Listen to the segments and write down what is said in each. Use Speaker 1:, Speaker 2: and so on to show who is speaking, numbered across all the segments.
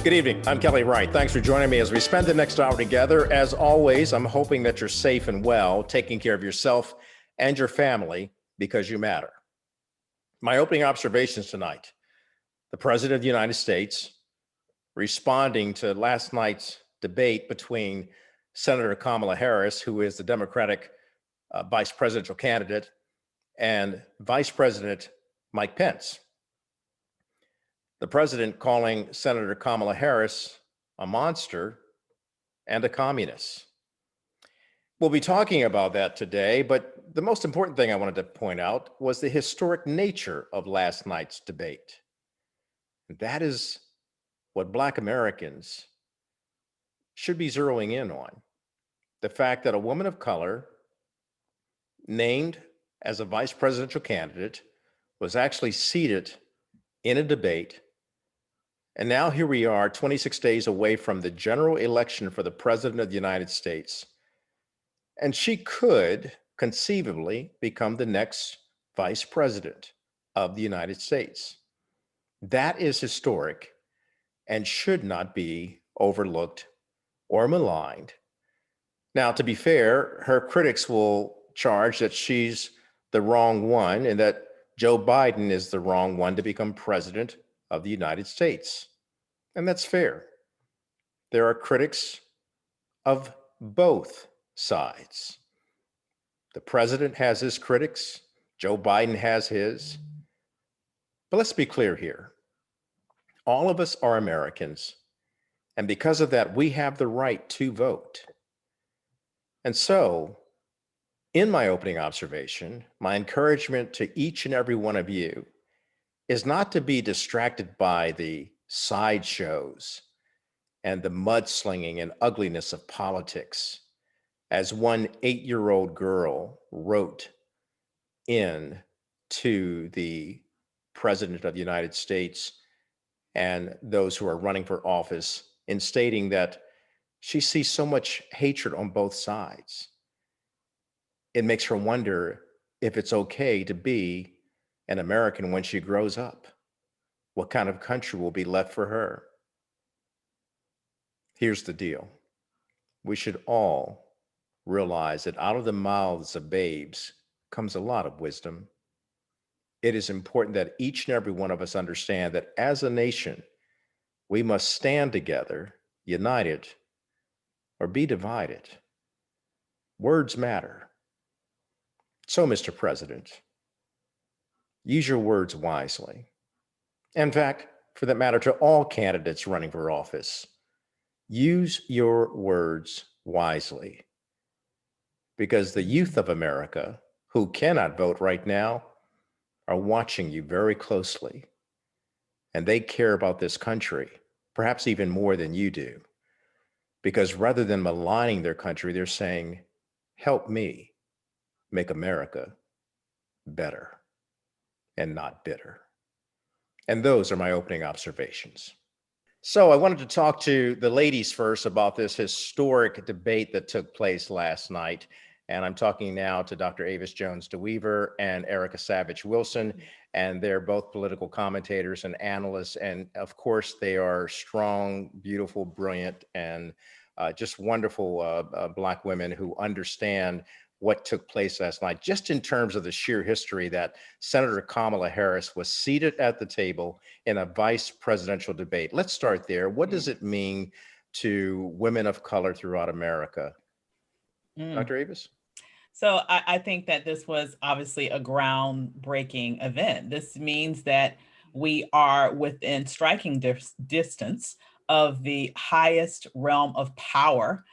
Speaker 1: Good evening. I'm Kelly Wright. Thanks for joining me as we spend the next hour together. As always, I'm hoping that you're safe and well, taking care of yourself and your family because you matter. My opening observations tonight, the President of the United States responding to last night's debate between Senator Kamala Harris, who is the Democratic vice presidential candidate, and Vice President Mike Pence. The president calling Senator Kamala Harris a monster and a communist. We'll be talking about that today, but the most important thing I wanted to point out was the historic nature of last night's debate. And that is what Black Americans should be zeroing in on. The fact that a woman of color named as a vice presidential candidate was actually seated in a debate. And now here we are, 26 days away from the general election for the President of the United States. And she could conceivably become the next vice president of the United States. That is historic and should not be overlooked or maligned. Now, to be fair, her critics will charge that she's the wrong one and that Joe Biden is the wrong one to become president of the United States. And that's fair. There are critics of both sides. The president has his critics, Joe Biden has his. But let's be clear here. All of us are Americans, and because of that, we have the right to vote. And so, in my opening observation, my encouragement to each and every one of you is not to be distracted by the sideshows and the mudslinging and ugliness of politics. As one 8-year-old girl wrote in to the President of the United States and those who are running for office in stating that she sees so much hatred on both sides. It makes her wonder if it's okay to be an American when she grows up. What kind of country will be left for her? Here's the deal. We should all realize that out of the mouths of babes comes a lot of wisdom. It is important that each and every one of us understand that as a nation, we must stand together, united, or be divided. Words matter. So, Mr. President, use your words wisely. In fact, for that matter, to all candidates running for office, use your words wisely. Because the youth of America who cannot vote right now are watching you very closely. And they care about this country, perhaps even more than you do. Because rather than maligning their country, they're saying, help me make America better and not bitter. And those are my opening observations. So I wanted to talk to the ladies first about this historic debate that took place last night. And I'm talking now to Dr. Avis Jones DeWeaver and Erica Savage Wilson. And they're both political commentators and analysts. And of course, they are strong, beautiful, brilliant, and just wonderful Black women who understand what took place last night, just in terms of the sheer history that Senator Kamala Harris was seated at the table in a vice presidential debate. Let's start there. What does it mean to women of color throughout America? Dr. Avis?
Speaker 2: So I think that this was obviously a groundbreaking event. This means that we are within striking distance of the highest realm of power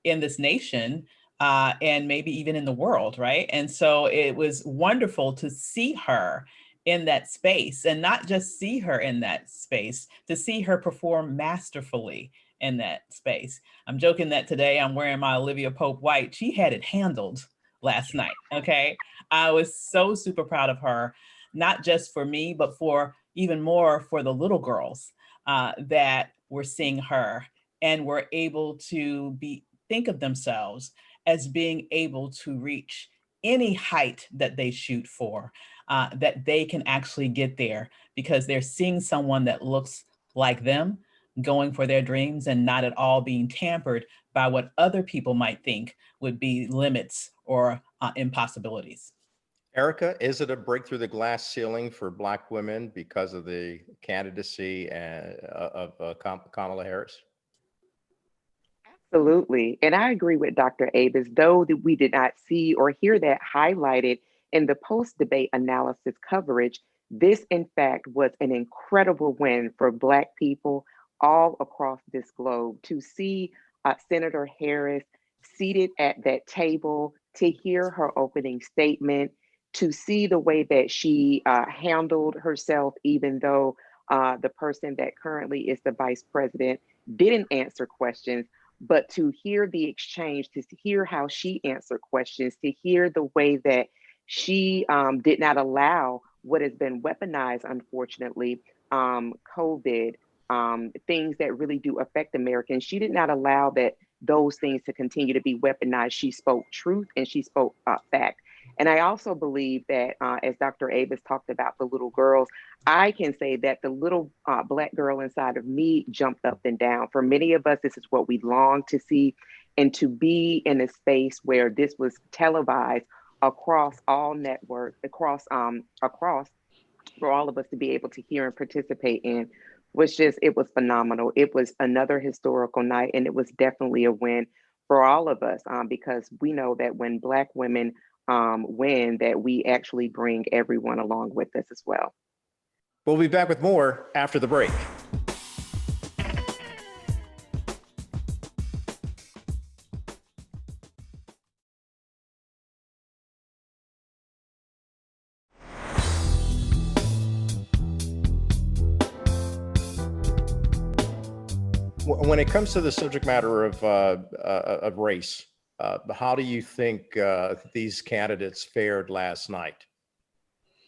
Speaker 2: in this nation and maybe even in the world, right? And so it was wonderful to see her in that space, and not just see her in that space, to see her perform masterfully in that space. I'm joking that today I'm wearing my Olivia Pope white. She had it handled last night, okay? I was so super proud of her, not just for me, but for even more for the little girls that were seeing her and were able to think of themselves as being able to reach any height that they shoot for, that they can actually get there because they're seeing someone that looks like them, going for their dreams and not at all being tampered by what other people might think would be limits or impossibilities.
Speaker 1: Erica, is it a break through the glass ceiling for Black women because of the candidacy of Kamala Harris?
Speaker 3: Absolutely. And I agree with Dr. Avis, though that we did not see or hear that highlighted in the post debate analysis coverage. This, in fact, was an incredible win for Black people all across this globe to see Senator Harris seated at that table, to hear her opening statement, to see the way that she handled herself, even though the person that currently is the vice president didn't answer questions, but to hear the exchange, to hear how she answered questions, to hear the way that she did not allow what has been weaponized, unfortunately, COVID, things that really do affect Americans. She did not allow that those things to continue to be weaponized. She spoke truth and she spoke fact. And I also believe that, as Dr. Avis talked about the little girls, I can say that the little Black girl inside of me jumped up and down. For many of us, this is what we long to see. And to be in a space where this was televised across all networks, across for all of us to be able to hear and participate in was just, it was phenomenal. It was another historical night, and it was definitely a win for all of us, because we know that when Black women win, that we actually bring everyone along with us as well.
Speaker 1: We'll be back with more after the break. When it comes to the subject matter of race, how do you think these candidates fared last night,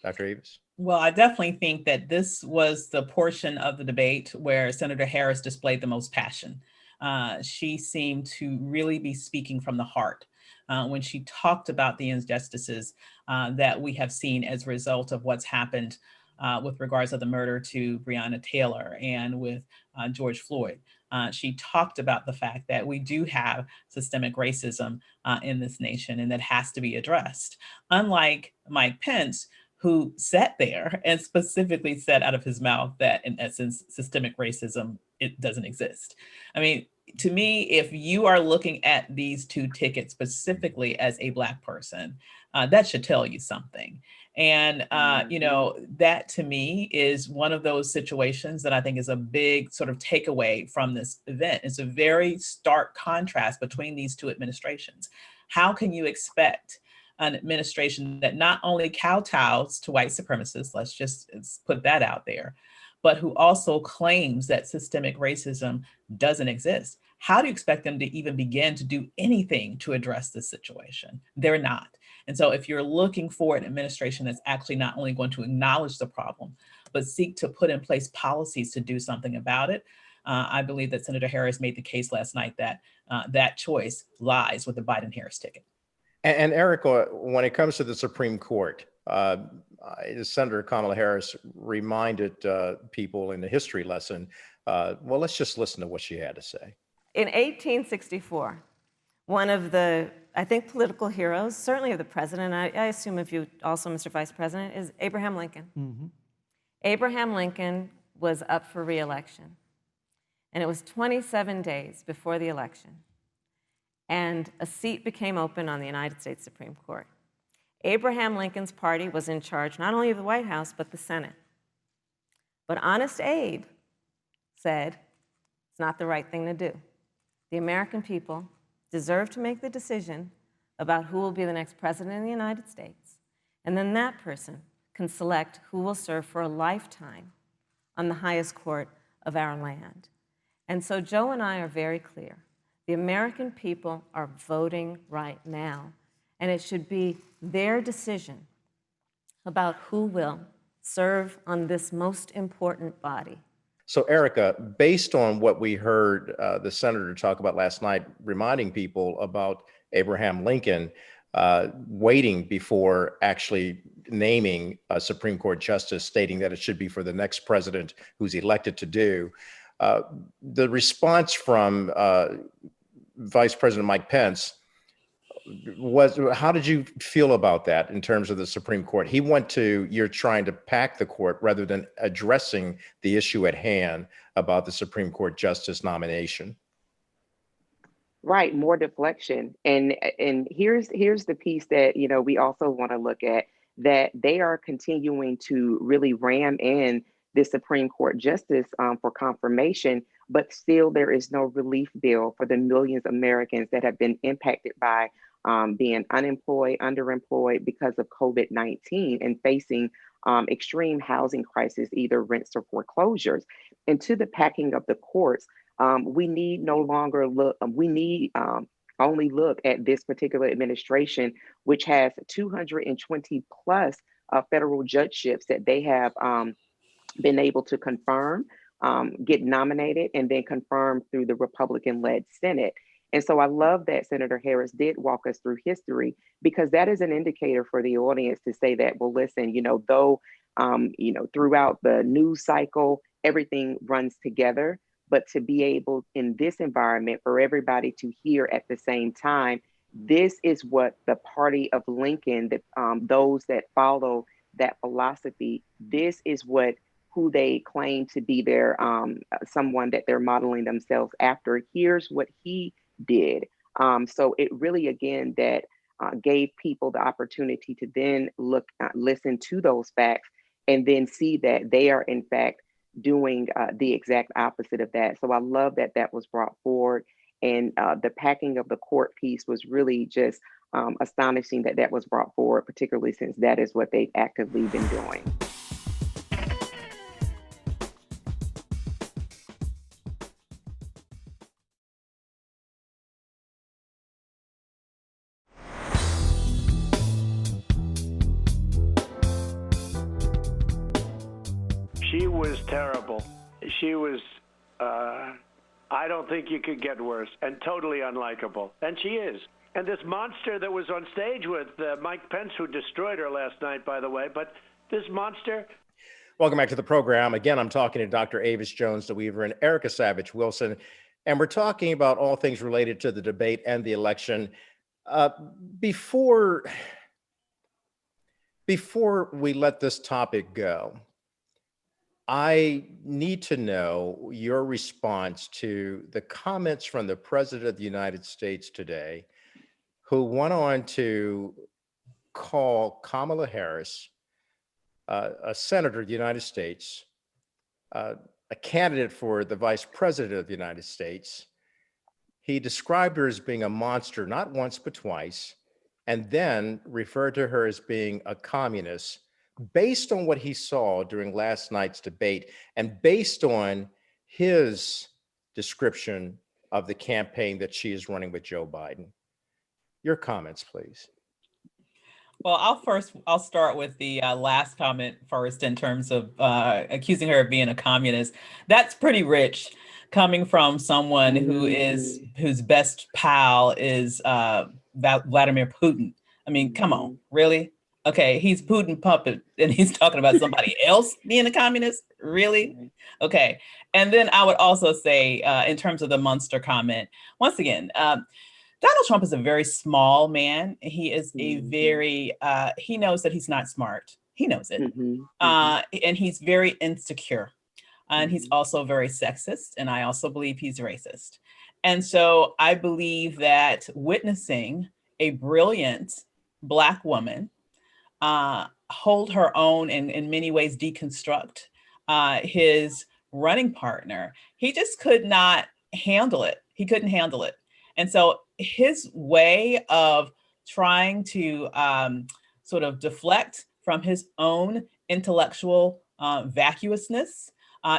Speaker 1: Dr. Avis?
Speaker 2: Well, I definitely think that this was the portion of the debate where Senator Harris displayed the most passion. She seemed to really be speaking from the heart when she talked about the injustices that we have seen as a result of what's happened with regards to the murder to Breonna Taylor and with George Floyd. She talked about the fact that we do have systemic racism in this nation, and that has to be addressed. Unlike Mike Pence, who sat there and specifically said out of his mouth that, in essence, systemic racism, it doesn't exist. I mean, to me, if you are looking at these two tickets specifically as a Black person, that should tell you something. And, that to me is one of those situations that I think is a big sort of takeaway from this event. It's a very stark contrast between these two administrations. How can you expect an administration that not only kowtows to white supremacists, let's put that out there, but who also claims that systemic racism doesn't exist? How do you expect them to even begin to do anything to address this situation? They're not. And so if you're looking for an administration that's actually not only going to acknowledge the problem, but seek to put in place policies to do something about it, I believe that Senator Harris made the case last night that that choice lies with the Biden-Harris ticket.
Speaker 1: And Erica, when it comes to the Supreme Court, Senator Kamala Harris reminded people in the history lesson, well, let's just listen to what she had to say.
Speaker 4: In 1864, one of the, I think, political heroes, certainly of the president, I assume of you also, Mr. Vice President, is Abraham Lincoln. Mm-hmm. Abraham Lincoln was up for re-election, and it was 27 days before the election, and a seat became open on the United States Supreme Court. Abraham Lincoln's party was in charge not only of the White House, but the Senate. But Honest Abe said it's not the right thing to do. The American people deserve to make the decision about who will be the next president of the United States, and then that person can select who will serve for a lifetime on the highest court of our land. And so Joe and I are very clear. The American people are voting right now, and it should be their decision about who will serve on this most important body.
Speaker 1: So, Erica, based on what we heard the senator talk about last night, reminding people about Abraham Lincoln waiting before actually naming a Supreme Court justice, stating that it should be for the next president who's elected to do, The response from Vice President Mike Pence was, how did you feel about that in terms of the Supreme Court? He went to, you're trying to pack the court rather than addressing the issue at hand about the Supreme Court justice nomination.
Speaker 3: Right, more deflection. And here's the piece that, you know, we also want to look at, that they are continuing to really ram in the Supreme Court justice for confirmation, but still there is no relief bill for the millions of Americans that have been impacted by being unemployed, underemployed because of COVID-19 and facing extreme housing crisis, either rents or foreclosures. And to the packing of the courts, we need no longer look, we need only look at this particular administration, which has 220 plus federal judgeships that they have been able to confirm, get nominated, and then confirm through the Republican-led Senate. And so I love that Senator Harris did walk us through history, because that is an indicator for the audience to say that, well, listen, you know, though, you know, throughout the news cycle, everything runs together, but to be able in this environment for everybody to hear at the same time, this is what the party of Lincoln, that those that follow that philosophy, this is what who they claim to be their someone that they're modeling themselves after. Here's what he did. So it really, again, that gave people the opportunity to then look, listen to those facts, and then see that they are in fact doing the exact opposite of that. So I love that that was brought forward, and the packing of the court piece was really just astonishing that that was brought forward, particularly since that is what they've actively been doing.
Speaker 5: She was terrible. She was, I don't think you could get worse, and totally unlikable. And she is. And this monster that was on stage with Mike Pence, who destroyed her last night, by the way, but this monster.
Speaker 1: Welcome back to the program. Again, I'm talking to Dr. Avis Jones-DeWeaver and Erica Savage Wilson, and we're talking about all things related to the debate and the election. Before we let this topic go, I need to know your response to the comments from the President of the United States today, who went on to call Kamala Harris, a senator of the United States, a candidate for the Vice President of the United States. He described her as being a monster, not once, but twice, and then referred to her as being a communist, based on what he saw during last night's debate and based on his description of the campaign that she is running with Joe Biden. Your comments, please.
Speaker 2: Well, I'll start with the last comment first in terms of accusing her of being a communist. That's pretty rich, coming from someone whose best pal is Vladimir Putin. I mean, come on, really? Okay, he's Putin puppet, and he's talking about somebody else being a communist? Really? Okay. And then I would also say, in terms of the monster comment, once again, Donald Trump is a very small man. He is a very, he knows that he's not smart. He knows it. And he's very insecure. And he's also very sexist. And I also believe he's racist. And so I believe that witnessing a brilliant Black woman hold her own and in many ways deconstruct his running partner, he just could not handle it. He couldn't handle it. And so his way of trying to sort of deflect from his own intellectual vacuousness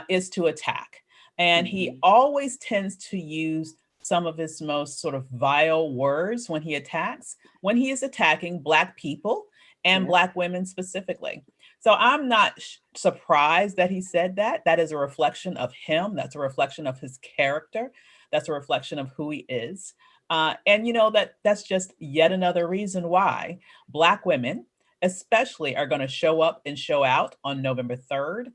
Speaker 2: is to attack. And he always tends to use some of his most sort of vile words when he attacks, when he is attacking Black people and Black women specifically. So I'm not surprised that he said that. That is a reflection of him. That's a reflection of his character. That's a reflection of who he is. And you know, that's just yet another reason why Black women especially are going to show up and show out on November 3rd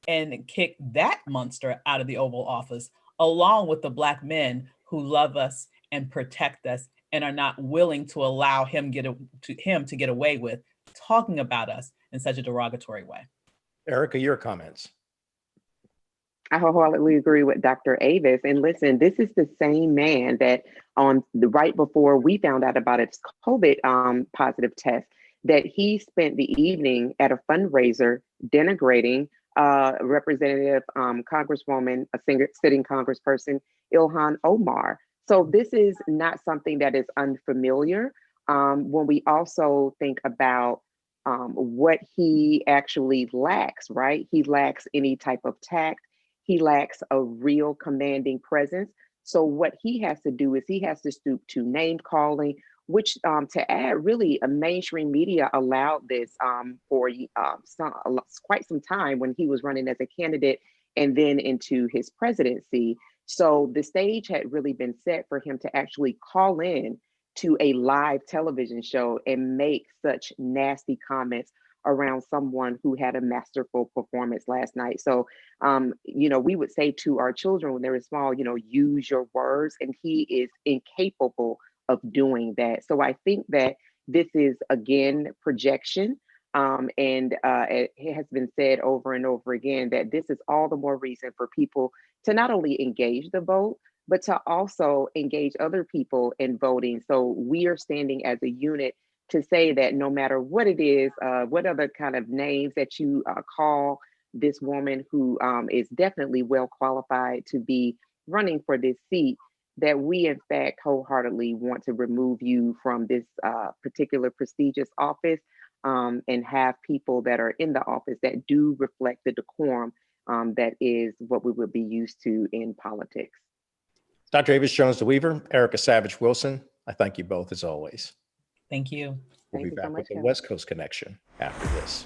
Speaker 2: and kick that monster out of the Oval Office, along with the Black men who love us and protect us and are not willing to allow him to get away with talking about us in such a derogatory way.
Speaker 1: Erica, your comments.
Speaker 3: I wholeheartedly agree with Dr. Avis. And listen, this is the same man that right before we found out about his COVID positive test, that he spent the evening at a fundraiser denigrating Representative Congresswoman, sitting Congressperson Ilhan Omar. So this is not something that is unfamiliar. When we also think about what he actually lacks, right? He lacks any type of tact. He lacks a real commanding presence. So what he has to do is he has to stoop to name calling, which to add, really, a mainstream media allowed this for quite some time when he was running as a candidate and then into his presidency. So the stage had really been set for him to actually call in to a live television show and make such nasty comments around someone who had a masterful performance last night. So, we would say to our children when they were small, use your words, and he is incapable of doing that. So I think that this is, again, projection. And it has been said over and over again that this is all the more reason for people to not only engage the vote, but to also engage other people in voting. So we are standing as a unit to say that no matter what it is, what other kind of names that you call this woman who is definitely well qualified to be running for this seat, that we in fact wholeheartedly want to remove you from this particular prestigious office and have people that are in the office that do reflect the decorum that is what we would be used to in politics.
Speaker 1: Dr. Avis Jones-DeWeaver, Erica Savage Wilson, I thank you both as always.
Speaker 2: Thank you.
Speaker 1: We'll be back with the West Coast Connection after this.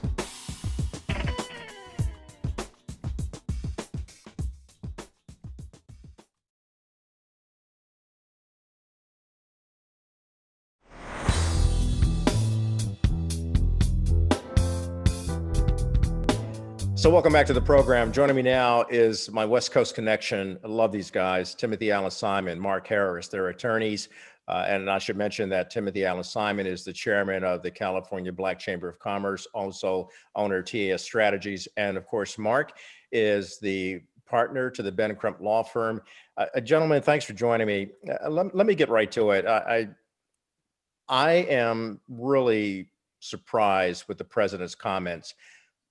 Speaker 1: So welcome back to the program. Joining me now is my West Coast Connection. I love these guys. Timothy Allen Simon, Mark Harris, they're attorneys. And I should mention that Timothy Allen Simon is the chairman of the California Black Chamber of Commerce, also owner of TAS Strategies. And of course, Mark is the partner to the Ben Crump law firm. Gentlemen, thanks for joining me. Let me get right to it. I am really surprised with the president's comments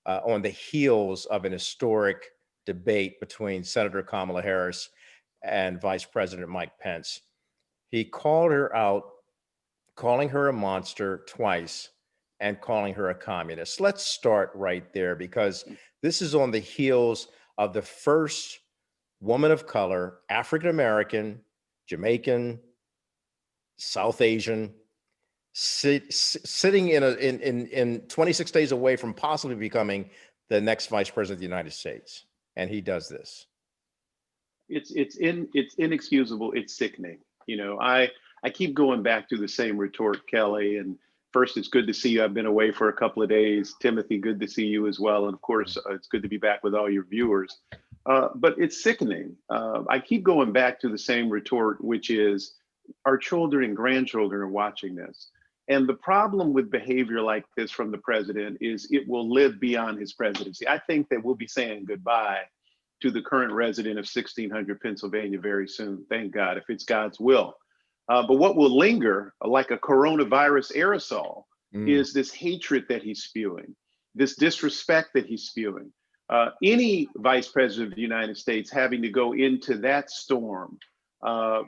Speaker 1: on the heels of an historic debate between Senator Kamala Harris and Vice President Mike Pence. He called her out, calling her a monster twice and calling her a communist. Let's start right there, because this is on the heels of the first woman of color, African-American, Jamaican, South Asian, sitting in 26 days away from possibly becoming the next vice president of the United States. And he does this.
Speaker 6: It's inexcusable. It's sickening. I keep going back to the same retort, Kelly. And first, it's good to see you. I've been away for a couple of days. Timothy, good to see you as well. And of course, it's good to be back with all your viewers. But it's sickening. I keep going back to the same retort, which is our children and grandchildren are watching this. And the problem with behavior like this from the president is it will live beyond his presidency. I think that we'll be saying goodbye to the current resident of 1600 Pennsylvania very soon. Thank God, if it's God's will. But what will linger like a coronavirus aerosol is this hatred that he's spewing, this disrespect that he's spewing. Any vice president of the United States having to go into that storm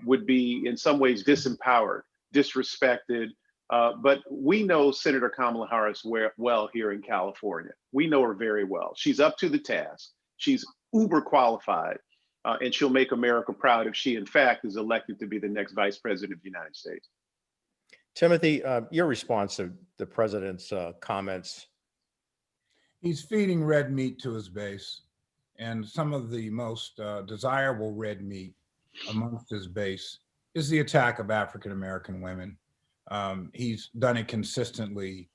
Speaker 6: would be in some ways disempowered, disrespected. But we know Senator Kamala Harris well here in California. We know her very well. She's up to the task. She's uber qualified, and she'll make America proud if she, in fact, is elected to be the next vice president of the United States.
Speaker 1: Timothy, your response to the president's comments.
Speaker 7: He's feeding red meat to his base, and some of the most desirable red meat amongst his base is the attack of African-American women. He's done it consistently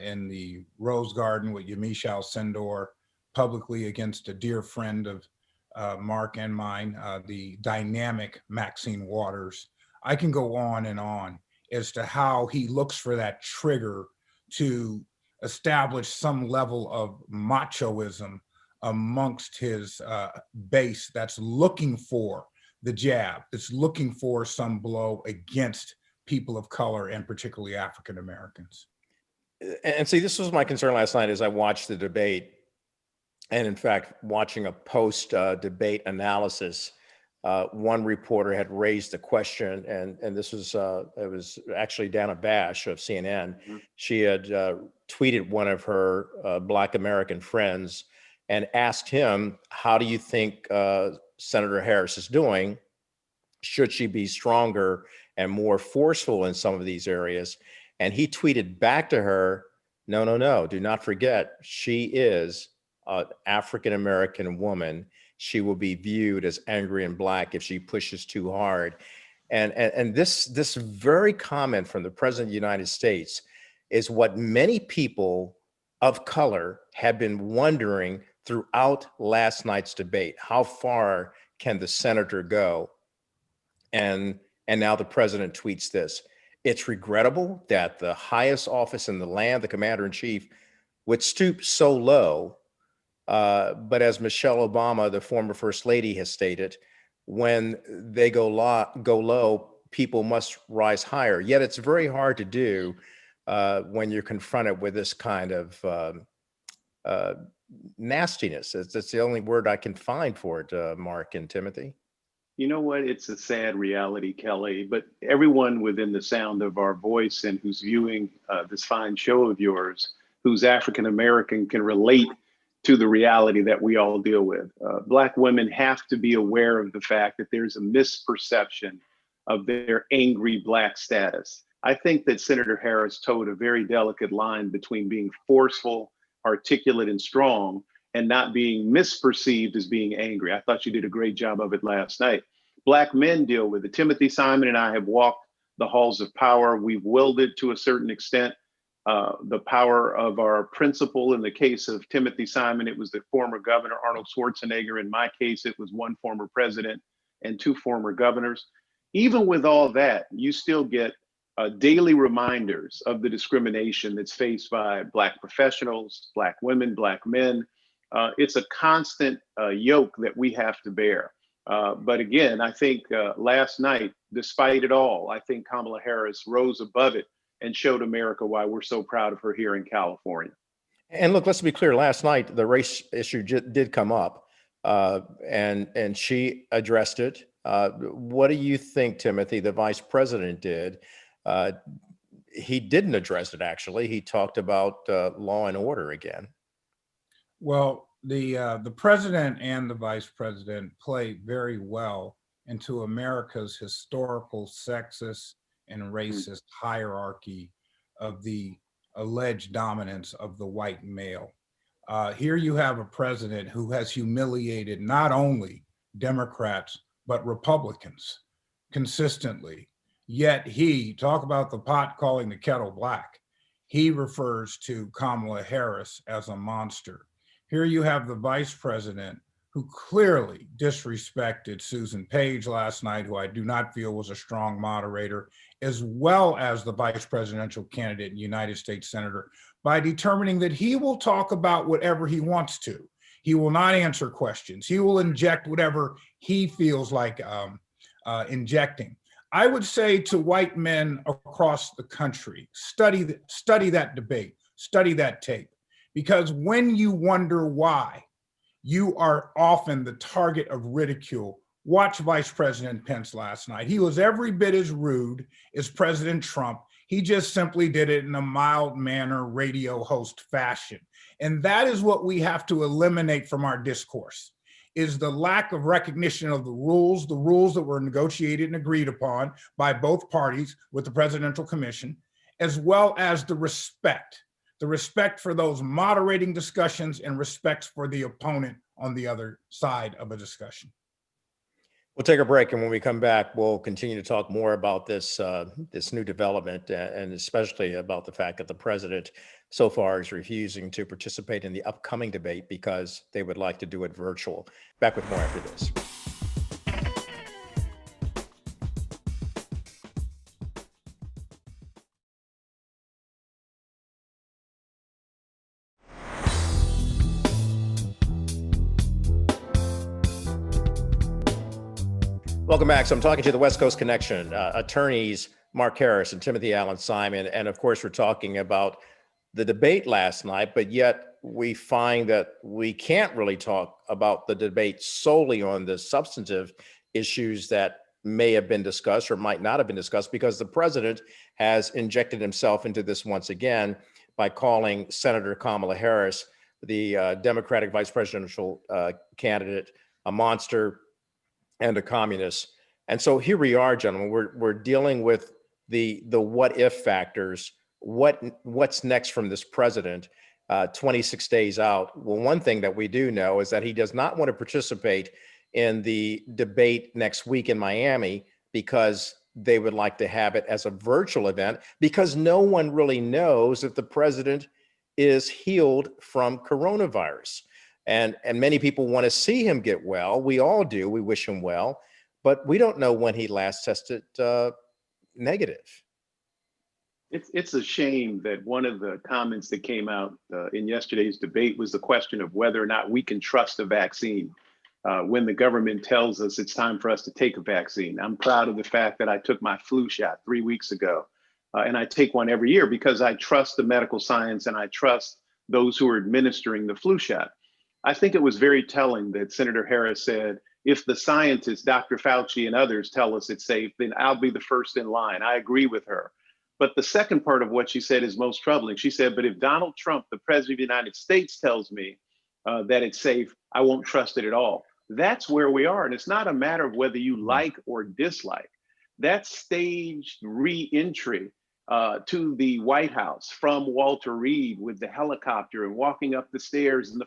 Speaker 7: in the Rose Garden with Yamiche Alcindor, publicly against a dear friend of Mark and mine, the dynamic Maxine Waters. I can go on and on as to how he looks for that trigger to establish some level of machoism amongst his base that's looking for the jab, that's looking for some blow against people of color and particularly African Americans.
Speaker 1: And see, this was my concern last night as I watched the debate. And in fact, watching a post-debate analysis, one reporter had raised a question, and this was it was actually Dana Bash of CNN.
Speaker 6: Mhm.
Speaker 1: She had tweeted one of her Black American friends and asked him, "How do you think Senator Harris is doing? Should she be stronger and more forceful in some of these areas?" And he tweeted back to her, "No, no, no, do not forget, she is an African-American woman. She will be viewed as angry and Black if she pushes too hard." And this very comment from the President of the United States is what many people of color have been wondering throughout last night's debate. How far can the senator go? And now the president tweets this. "It's regrettable that the highest office in the land, the commander in chief, would stoop so low. But as Michelle Obama, the former first lady, has stated, when they go low, people must rise higher." Yet it's very hard to do when you're confronted with this kind of nastiness. That's the only word I can find for it, Mark and Timothy.
Speaker 6: You know what? It's a sad reality, Kelly, but everyone within the sound of our voice and who's viewing this fine show of yours, who's African American, can relate to the reality that we all deal with. Black women have to be aware of the fact that there's a misperception of their angry Black status. I think that Senator Harris towed a very delicate line between being forceful, articulate, and strong, and not being misperceived as being angry. I thought you did a great job of it last night. Black men deal with it. Timothy Simon and I have walked the halls of power. We've wielded to a certain extent the power of our principal. In the case of Timothy Simon, it was the former governor, Arnold Schwarzenegger. In my case, it was one former president and two former governors. Even with all that, you still get daily reminders of the discrimination that's faced by Black professionals, Black women, Black men. It's a constant yoke that we have to bear. But again, I think last night, despite it all, I think Kamala Harris rose above it and showed America why we're so proud of her here in California.
Speaker 1: And look, let's be clear. Last night, the race issue did come up, and she addressed it. What do you think, Timothy, the vice president did? He didn't address it, actually. He talked about law and order again.
Speaker 7: Well, the president and the vice president play very well into America's historical sexist and racist hierarchy of the alleged dominance of the white male. Here you have a president who has humiliated not only Democrats, but Republicans consistently. Yet talk about the pot calling the kettle black. He refers to Kamala Harris as a monster. Here you have the vice president who clearly disrespected Susan Page last night, who I do not feel was a strong moderator, as well as the vice presidential candidate and United States Senator, by determining that he will talk about whatever he wants to. He will not answer questions. He will inject whatever he feels like injecting. I would say to white men across the country, study that debate, study that tape, because when you wonder why, you are often the target of ridicule. Watch Vice President Pence last night. He was every bit as rude as President Trump. He just simply did it in a mild manner, radio host fashion. And that is what we have to eliminate from our discourse, is the lack of recognition of the rules that were negotiated and agreed upon by both parties with the Presidential Commission, as well as the respect for those moderating discussions and respect for the opponent on the other side of a discussion.
Speaker 1: We'll take a break, and when we come back, we'll continue to talk more about this new development, and especially about the fact that the president so far is refusing to participate in the upcoming debate because they would like to do it virtual. Back with more after this. Welcome back. So I'm talking to the West Coast Connection, attorneys Mark Harris and Timothy Allen Simon. And of course, we're talking about the debate last night, but yet we find that we can't really talk about the debate solely on the substantive issues that may have been discussed or might not have been discussed, because the president has injected himself into this once again by calling Senator Kamala Harris, the Democratic vice presidential candidate, a monster and a communist. And so here we are, gentlemen. We're dealing with the what if factors. What's next from this president 26 days out? Well, one thing that we do know is that he does not want to participate in the debate next week in Miami, because they would like to have it as a virtual event, because no one really knows if the president is healed from coronavirus. And many people want to see him get well. We all do. We wish him well, but we don't know when he last tested negative.
Speaker 6: It's a shame that one of the comments that came out in yesterday's debate was the question of whether or not we can trust a vaccine when the government tells us it's time for us to take a vaccine. I'm proud of the fact that I took my flu shot 3 weeks ago, and I take one every year because I trust the medical science and I trust those who are administering the flu shot. I think it was very telling that Senator Harris said, if the scientists, Dr. Fauci and others, tell us it's safe, then I'll be the first in line. I agree with her. But the second part of what she said is most troubling. She said, but if Donald Trump, the president of the United States, tells me that it's safe, I won't trust it at all. That's where we are. And it's not a matter of whether you like or dislike. That staged re-entry to the White House from Walter Reed with the helicopter and walking up the stairs and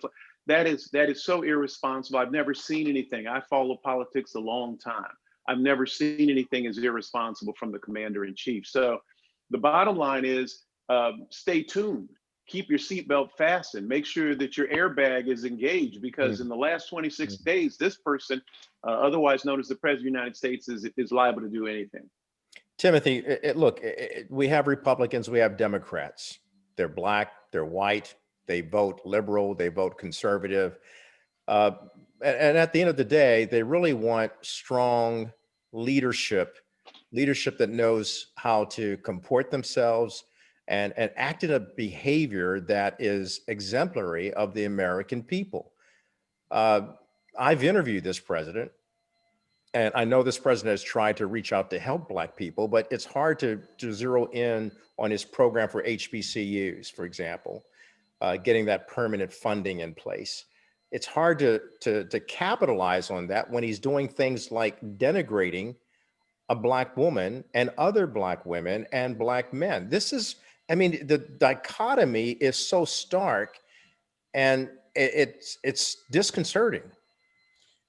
Speaker 6: that is so irresponsible. I've never seen anything. I follow politics a long time. I've never seen anything as irresponsible from the commander in chief. So the bottom line is stay tuned. Keep your seatbelt fastened. Make sure that your airbag is engaged, because in the last 26 days, this person, otherwise known as the president of the United States, is liable to do anything.
Speaker 1: Timothy, look, we have Republicans, we have Democrats. They're black, they're white, they vote liberal, they vote conservative. And at the end of the day, they really want strong leadership that knows how to comport themselves and act in a behavior that is exemplary of the American people. I've interviewed this president, and I know this president has tried to reach out to help Black people, but it's hard to zero in on his program for HBCUs, for example, getting that permanent funding in place. It's hard to capitalize on that when he's doing things like denigrating a Black woman and other Black women and Black men. This is, I mean, the dichotomy is so stark, and it's disconcerting.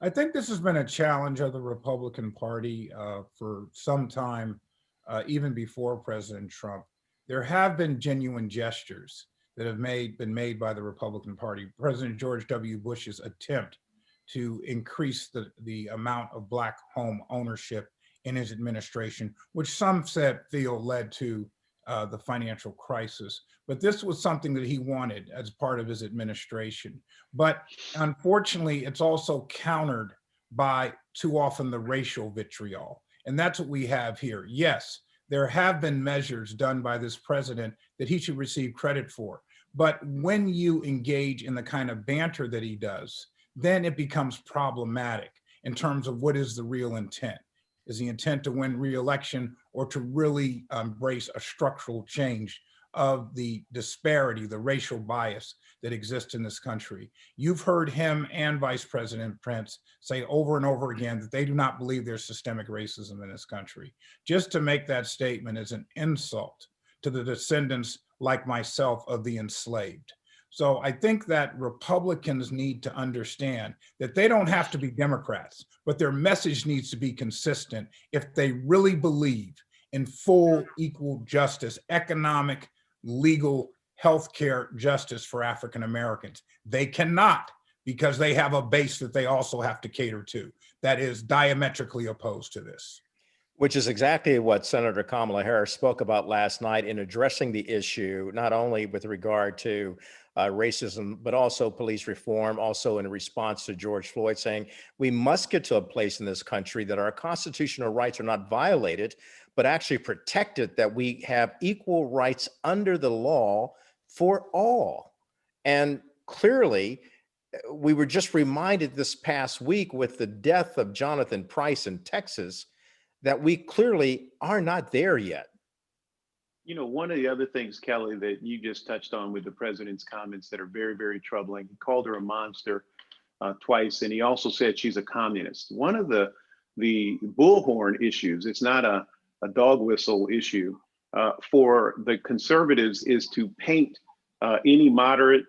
Speaker 7: I think this has been a challenge of the Republican Party for some time, even before President Trump. There have been genuine gestures that have been made by the Republican Party. President George W. Bush's attempt to increase the amount of Black home ownership in his administration, which some feel led to the financial crisis. But this was something that he wanted as part of his administration. But unfortunately, it's also countered by too often the racial vitriol. And that's what we have here. Yes, there have been measures done by this president that he should receive credit for. But when you engage in the kind of banter that he does, then it becomes problematic in terms of what is the real intent. Is the intent to win re-election, or to really embrace a structural change of the disparity, the racial bias that exists in this country? You've heard him and Vice President Pence say over and over again that they do not believe there's systemic racism in this country. Just to make that statement is an insult to the descendants like myself of the enslaved. So I think that Republicans need to understand that they don't have to be Democrats, but their message needs to be consistent if they really believe in full equal justice, economic, legal, healthcare justice for African Americans. They cannot, because they have a base that they also have to cater to that is diametrically opposed to this.
Speaker 1: Which is exactly what Senator Kamala Harris spoke about last night in addressing the issue, not only with regard to racism, but also police reform, also in response to George Floyd, saying we must get to a place in this country that our constitutional rights are not violated, but actually protected, that we have equal rights under the law for all. And clearly, we were just reminded this past week with the death of Jonathan Price in Texas that we clearly are not there yet.
Speaker 6: You know, one of the other things, Kelly, that you just touched on with the president's comments that are very, very troubling, he called her a monster twice, and he also said she's a communist. One of the bullhorn issues, it's not a dog whistle issue for the conservatives, is to paint any moderate,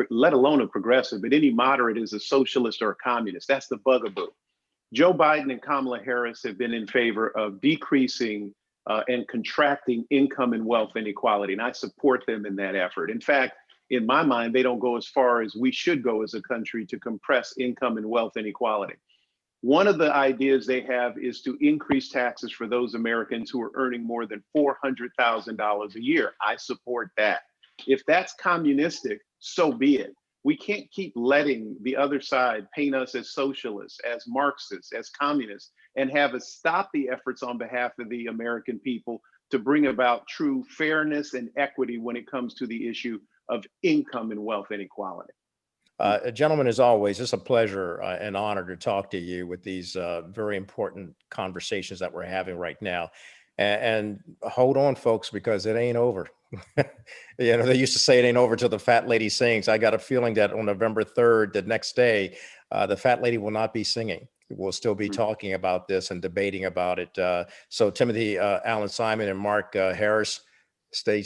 Speaker 6: let alone a progressive, but any moderate is a socialist or a communist. That's the bugaboo. Joe Biden and Kamala Harris have been in favor of decreasing and contracting income and wealth inequality, and I support them in that effort. In fact, in my mind, they don't go as far as we should go as a country to compress income and wealth inequality. One of the ideas they have is to increase taxes for those Americans who are earning more than $400,000 a year. I support that. If that's communistic, so be it. We can't keep letting the other side paint us as socialists, as Marxists, as communists, and have us stop the efforts on behalf of the American people to bring about true fairness and equity when it comes to the issue of income and wealth inequality.
Speaker 1: Gentlemen, as always, it's a pleasure and honor to talk to you with these very important conversations that we're having right now. And hold on, folks, because it ain't over. You know, they used to say it ain't over till the fat lady sings. I got a feeling that on November 3rd, the next day, the fat lady will not be singing. We'll still be talking about this and debating about it. So Timothy Allen Simon and Mark Harris, stay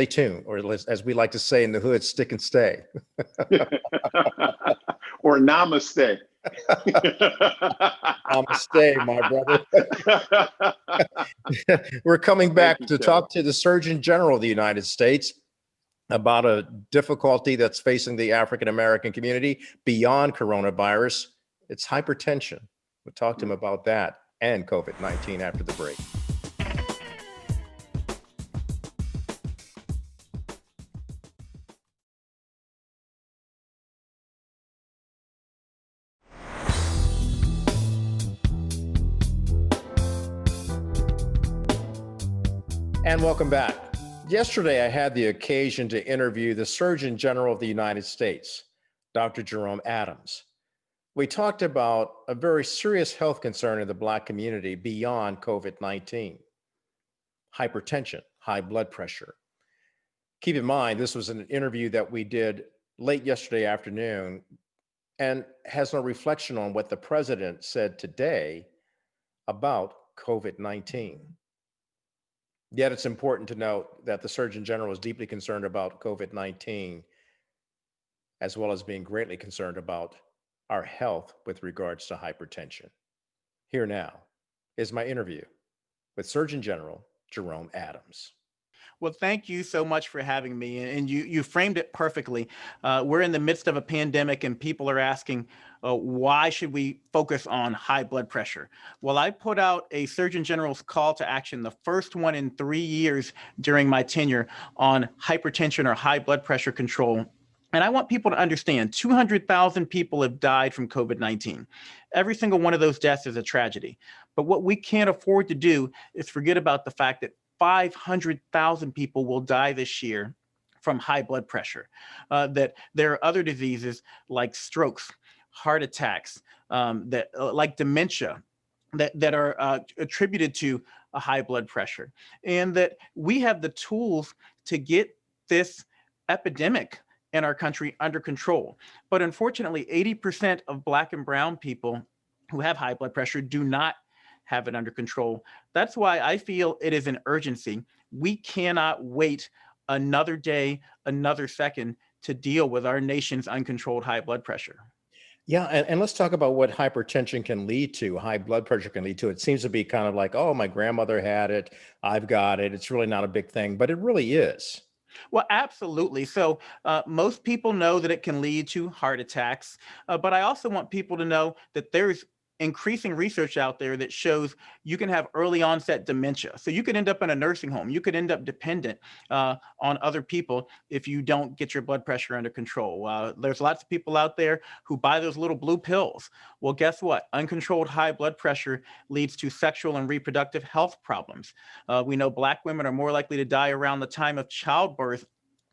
Speaker 1: tuned, or as we like to say in the hood, stick and stay.
Speaker 6: Or namaste.
Speaker 1: Namaste, my brother. We're coming back to talk to the Surgeon General of the United States about a difficulty that's facing the African American community beyond coronavirus. It's hypertension. We'll talk to him about that and COVID-19 after the break. And welcome back. Yesterday, I had the occasion to interview the Surgeon General of the United States, Dr. Jerome Adams. We talked about a very serious health concern in the Black community beyond COVID-19, hypertension, high blood pressure. Keep in mind, this was an interview that we did late yesterday afternoon and has no reflection on what the president said today about COVID-19. Yet it's important to note that the Surgeon General is deeply concerned about COVID-19, as well as being greatly concerned about our health with regards to hypertension. Here now is my interview with Surgeon General Jerome Adams.
Speaker 8: Well, thank you so much for having me. And you framed it perfectly. We're in the midst of a pandemic and people are asking, why should we focus on high blood pressure? Well, I put out a Surgeon General's call to action, the first one in 3 years during my tenure, on hypertension or high blood pressure control. And I want people to understand 200,000 people have died from COVID-19. Every single one of those deaths is a tragedy. But what we can't afford to do is forget about the fact that 500,000 people will die this year from high blood pressure, that there are other diseases like strokes, heart attacks, like dementia, that are attributed to a high blood pressure, and that we have the tools to get this epidemic in our country under control. But unfortunately, 80% of Black and brown people who have high blood pressure do not have it under control. That's why I feel it is an urgency. We cannot wait another day, another second to deal with our nation's uncontrolled high blood pressure.
Speaker 1: Yeah, and let's talk about what hypertension can lead to, high blood pressure can lead to. It seems to be kind of like, oh, my grandmother had it, I've got it. It's really not a big thing, but it really is.
Speaker 8: Well, absolutely. So most people know that it can lead to heart attacks, but I also want people to know that there's increasing research out there that shows you can have early onset dementia. So you could end up in a nursing home. You could end up dependent on other people if you don't get your blood pressure under control. There's lots of people out there who buy those little blue pills. Well, guess what? Uncontrolled high blood pressure leads to sexual and reproductive health problems. We know Black women are more likely to die around the time of childbirth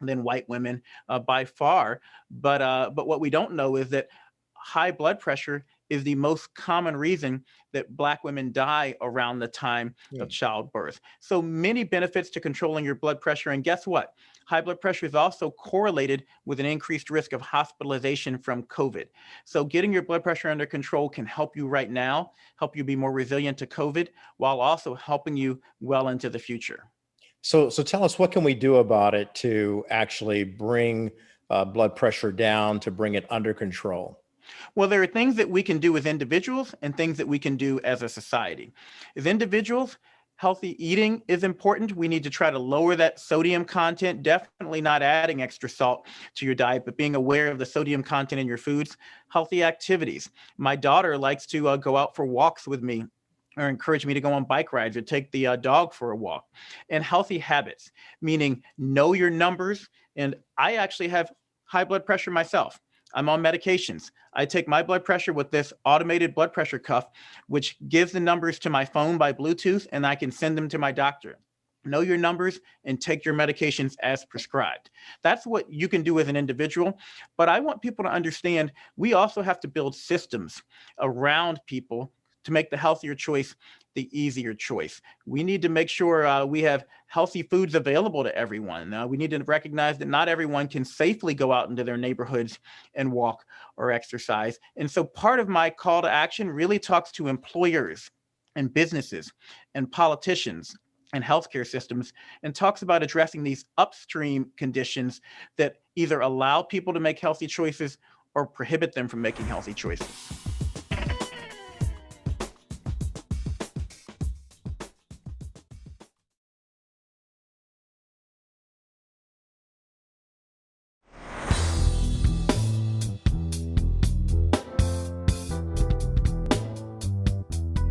Speaker 8: than white women by far. But what we don't know is that high blood pressure is the most common reason that Black women die around the time of childbirth. So many benefits to controlling your blood pressure. And guess what? High blood pressure is also correlated with an increased risk of hospitalization from COVID. So getting your blood pressure under control can help you right now, help you be more resilient to COVID, while also helping you well into the future.
Speaker 1: So tell us, what can we do about it to actually bring blood pressure down, to bring it under control?
Speaker 8: Well, there are things that we can do as individuals and things that we can do as a society. As individuals, healthy eating is important. We need to try to lower that sodium content, definitely not adding extra salt to your diet, but being aware of the sodium content in your foods. Healthy activities. My daughter likes to go out for walks with me, or encourage me to go on bike rides or take the dog for a walk. And healthy habits, meaning know your numbers. And I actually have high blood pressure myself. I'm on medications. I take my blood pressure with this automated blood pressure cuff, which gives the numbers to my phone by Bluetooth, and I can send them to my doctor. Know your numbers and take your medications as prescribed. That's what you can do as an individual. But I want people to understand we also have to build systems around people to make the healthier choice the easier choice. We need to make sure we have healthy foods available to everyone. We need to recognize that not everyone can safely go out into their neighborhoods and walk or exercise. And so part of my call to action really talks to employers and businesses and politicians and healthcare systems, and talks about addressing these upstream conditions that either allow people to make healthy choices or prohibit them from making healthy choices.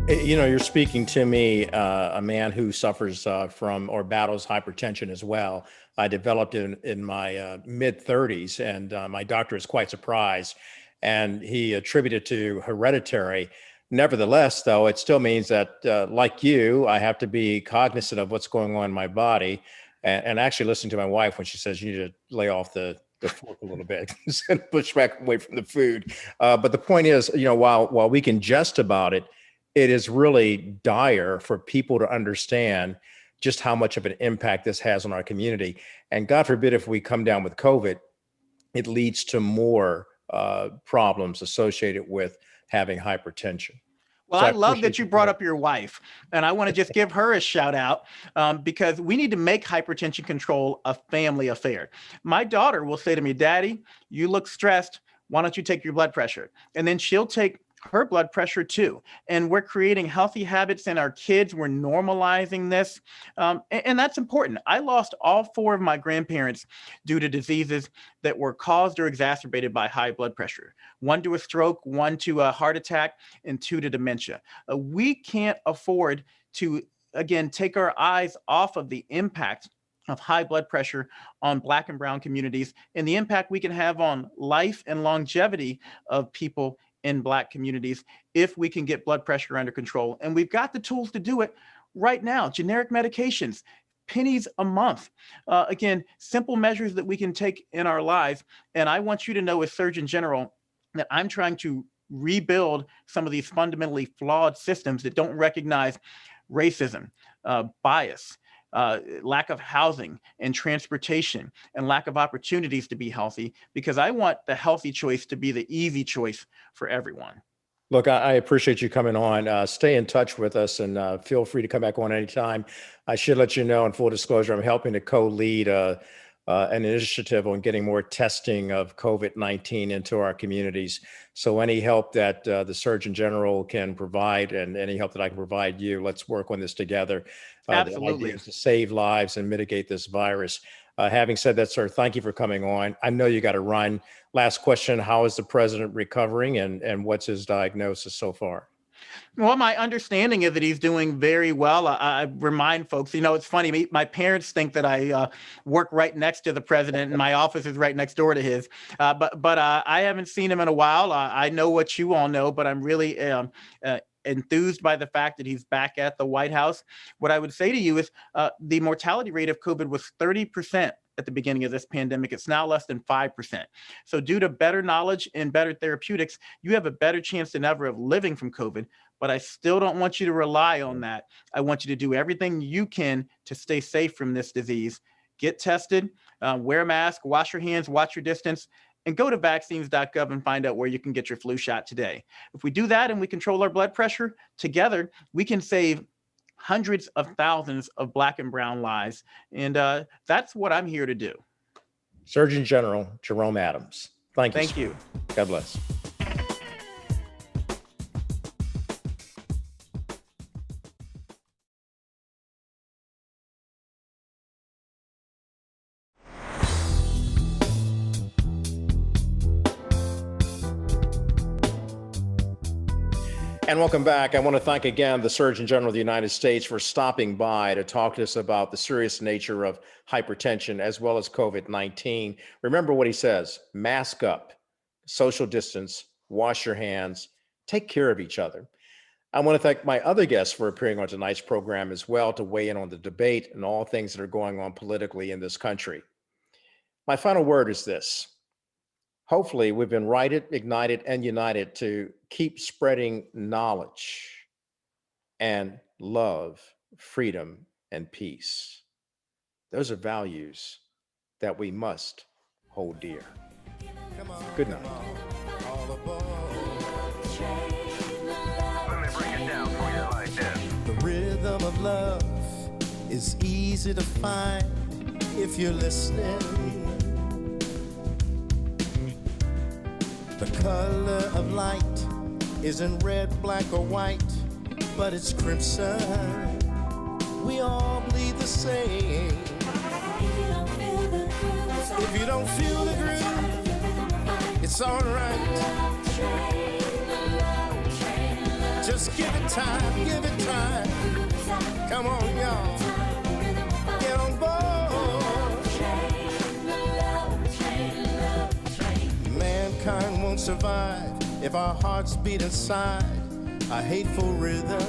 Speaker 1: You know, you're speaking to me, a man who suffers from or battles hypertension as well. I developed it in my mid 30s, and my doctor is quite surprised, and he attributed it to hereditary. Nevertheless, though, it still means that, like you, I have to be cognizant of what's going on in my body, and actually listening to my wife when she says you need to lay off the fork a little bit and push back away from the food. But the point is, you know, while we can jest about it, it is really dire for people to understand just how much of an impact this has on our community. And God forbid, if we come down with COVID, it leads to more problems associated with having hypertension.
Speaker 8: Well,
Speaker 1: So
Speaker 8: I love
Speaker 1: appreciate
Speaker 8: that you brought up your wife, and I want to just give her a shout out because we need to make hypertension control a family affair. My daughter will say to me, "Daddy, you look stressed. Why don't you take your blood pressure?" And then she'll take her blood pressure too. And we're creating healthy habits in our kids. We're normalizing this. And that's important. I lost all 4 of my grandparents due to diseases that were caused or exacerbated by high blood pressure. 1 to a stroke, 1 to a heart attack, and 2 to dementia. We can't afford to, again, take our eyes off of the impact of high blood pressure on Black and brown communities and the impact we can have on life and longevity of people in Black communities if we can get blood pressure under control. And we've got the tools to do it right now. Generic medications, pennies a month. Again, simple measures that we can take in our lives. And I want you to know as Surgeon General that I'm trying to rebuild some of these fundamentally flawed systems that don't recognize racism, bias, lack of housing and transportation, and lack of opportunities to be healthy, because I want the healthy choice to be the easy choice for everyone.
Speaker 1: Look, I appreciate you coming on. Stay in touch with us, and feel free to come back on anytime. I should let you know, in full disclosure, I'm helping to co-lead an initiative on getting more testing of COVID-19 into our communities. So any help that the Surgeon General can provide and any help that I can provide you, let's work on this together. The
Speaker 8: Absolutely.
Speaker 1: idea is to save lives and mitigate this virus. Having said that, sir, thank you for coming on. I know you got to run. Last question, how is the president recovering and what's his diagnosis so far?
Speaker 8: Well, my understanding is that he's doing very well. I remind folks, it's funny. My parents think that I work right next to the president, and my office is right next door to his. But I haven't seen him in a while. I know what you all know, but I'm really enthused by the fact that he's back at the White House. What I would say to you is the mortality rate of COVID was 30% at the beginning of this pandemic. It's now less than 5%. So due to better knowledge and better therapeutics, you have a better chance than ever of living from COVID. But I still don't want you to rely on that. I want you to do everything you can to stay safe from this disease. Get tested, wear a mask, wash your hands, watch your distance, and go to vaccines.gov and find out where you can get your flu shot today. If we do that and we control our blood pressure, together we can save hundreds of thousands of Black and brown lives. And that's what I'm here to do.
Speaker 1: Surgeon General Jerome Adams. Thank you.
Speaker 8: Thank you.
Speaker 1: God bless. And welcome back. I want to thank again the Surgeon General of the United States for stopping by to talk to us about the serious nature of hypertension as well as COVID-19. Remember what he says, mask up, social distance, wash your hands, take care of each other. I want to thank my other guests for appearing on tonight's program as well to weigh in on the debate and all things that are going on politically in this country. My final word is this. Hopefully, we've been righted, ignited, and united to keep spreading knowledge and love, freedom, and peace. Those are values that we must hold dear. Good night.
Speaker 9: Let me break it down for you like this.
Speaker 10: The rhythm of love is easy to find if you're listening. The color of light isn't red, black, or white, but it's crimson. We all bleed the same. If you don't feel the groove, it's alright. Just give it time, give it time. Come on, y'all. Get on board. Mankind won't survive if our hearts beat inside a hateful rhythm.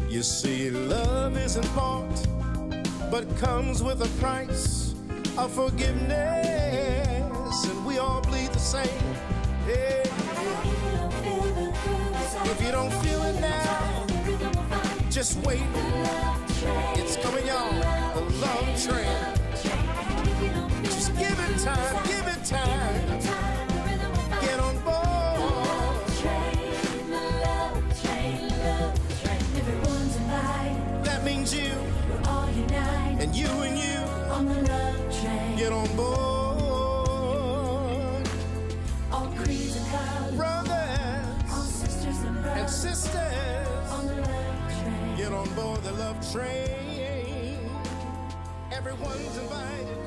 Speaker 10: You see, love isn't bought, but comes with a price of forgiveness, and we all bleed the same. Yeah. If you don't feel it now, just wait. It's coming on, the love train. Just give it time, give it time. Get on board. That means you and you on the love train. Get on board. All creeds and colors, brothers, all sisters and sisters on the love train. Get on board the love train. Everyone's invited.